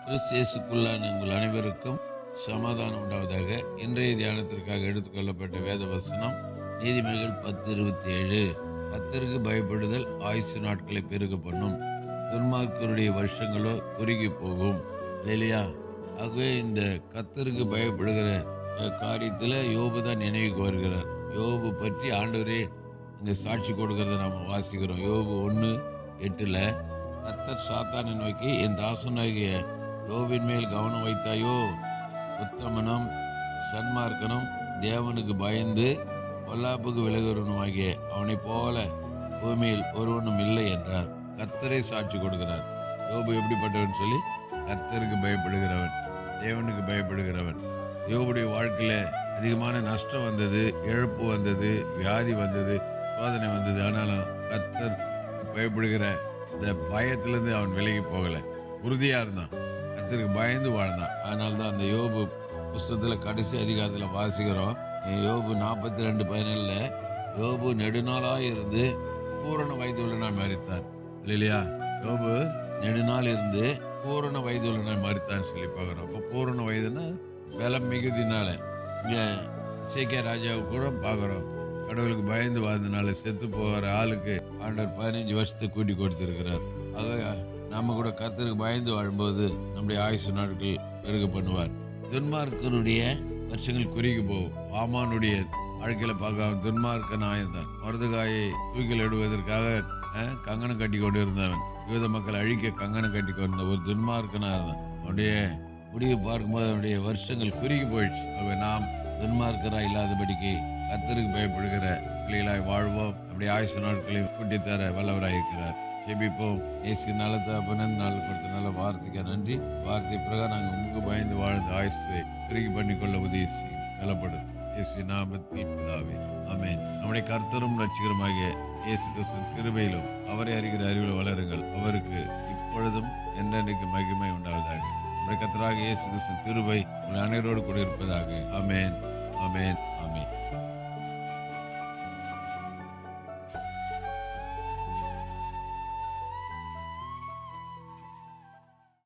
கிறிஸ்து உங்கள் அனைவருக்கும் சமாதானம் உண்டாவதாக. இன்றைய தியானத்திற்காக எடுத்துக்கொள்ளப்பட்ட வேத வசனம் நீதிமொழிகள் 10:27. கர்த்தருக்கு பயப்படுதல் ஆயுசு நாட்களை பெருக பண்ணும், துன்மார்க்கருடைய வருஷங்களோ குறுகி போகும். இல்லையா? ஆகவே இந்த கர்த்தருக்கு பயப்படுகிற காரியத்தில் யோபு தான் நினைவுக்கு வருகிறார். யோபு பற்றி ஆண்டவரே இங்கே சாட்சி கொடுக்கிறத நாம் வாசிக்கிறோம். யோபு 1:8. கர்த்தர் சாத்தானை நோக்கி, என் தாசனாகிய யோபின் மேல் கவனம் வைத்தாயோ? உத்தமனும் சன்மார்க்கனும் தேவனுக்கு பயந்து பொல்லாப்புக்கு விலகுவனுமாகிய அவனைப் போல பூமியில் ஒருவனும் இல்லை என்றார். கர்த்தரை சாட்சி கொடுக்கிறார். யோபு எப்படிப்பட்டவன் சொல்லி, கர்த்தருக்கு பயப்படுகிறவன், தேவனுக்கு பயப்படுகிறவன். யோபுடைய வாழ்க்கையில் அதிகமான நஷ்டம் வந்தது, இழப்பு வந்தது, வியாதி வந்தது, சோதனை வந்தது. ஆனாலும் கர்த்தர் பயப்படுகிற இந்த பயத்திலிருந்து அவன் விலகி போகலை, உறுதியாக இருந்தான், கர்த்தருக்கு பயந்து வாழ்ந்தான். அதனால தான் அந்த யோபு புஸ்தகத்தில் கடைசி அதிகாரத்தில் வாசிக்கிறோம். யோபு 42:17 யோபு நெடுநாளாக இருந்து பூரண வயதுள்ள நான் மரித்தார். இல்லையா? யோபு நெடுநாள் இருந்து பூரண வயதுள்ள நான் மரித்தான்னு சொல்லி பார்க்குறோம். அப்போ பூரண வயதுன்னா பலம் மிகுதினால. இங்கே இசைக்கியா ராஜாவை கூட பார்க்குறோம், கடவுளுக்கு பயந்து வாழ்ந்தனால செத்து போகிற ஆளுக்கு ஆண்டவர் 15 வருஷத்தை கூட்டி கொடுத்துருக்கிறார். ஆக நம்ம கூட கர்த்தருக்கு பயந்து வாழும்போது நம்முடைய ஆயுசு நாட்கள் பெருக பண்ணுவார். துன்மார்க்கருடைய வருஷங்கள் குறுகி போகும். ஆமானுடைய வாழ்க்கையில் பார்க்க துன்மார்க்க நாயன்தான். மருதகாயை தூக்கில் இடுவதற்காக கங்கணம் கட்டி கொண்டு இருந்தவன், யூத மக்கள் அழிக்க கங்கணம் கட்டி கொண்ட ஒரு துன்மார்க்கனாக இருந்தான். அவனுடைய முடிவு பார்க்கும்போது அவனுடைய வருஷங்கள் குறுகி போயிடுச்சு. நாம் துன்மார்க்கராக இல்லாதபடிக்கு கர்த்தருக்கு பயப்படுகிற பிள்ளைகளாய் வாழ்வோம். நம்முடைய ஆயுசு நாட்களை கூட்டித்தர வல்லவராயிருக்கிறார். ஜெபிப்போம். இயேசு நல்ல தகப்பனே, நாள் கொடுத்த நல்ல வார்த்தைக்கு நன்றி. வார்த்தை பிரகாரம் நாங்கள் உமக்கு பயந்து வாழ்ந்த ஆயுசை பெருகி பண்ணிக்கொள்ள உதவி செய்யும், நலப்படும். இயேசு நாமத்தில் பிதாவே, ஆமென். நம்முடைய கர்த்தரும் ரட்சகருமாகிய இயேசு கிறிஸ்துவின் கிருபையிலும் அவரை அறிகிற அறிவில் வளருங்கள். அவருக்கு இப்பொழுதும் என்றென்றைக்கு மகிமை உண்டாவதாக. நம்முடைய கர்த்தராகிய இயேசு கிறிஸ்துவின் கிருபை உங்கள் அனைவரோடு கூட இருப்பதாக. ஆமென், ஆமென், ஆமென்.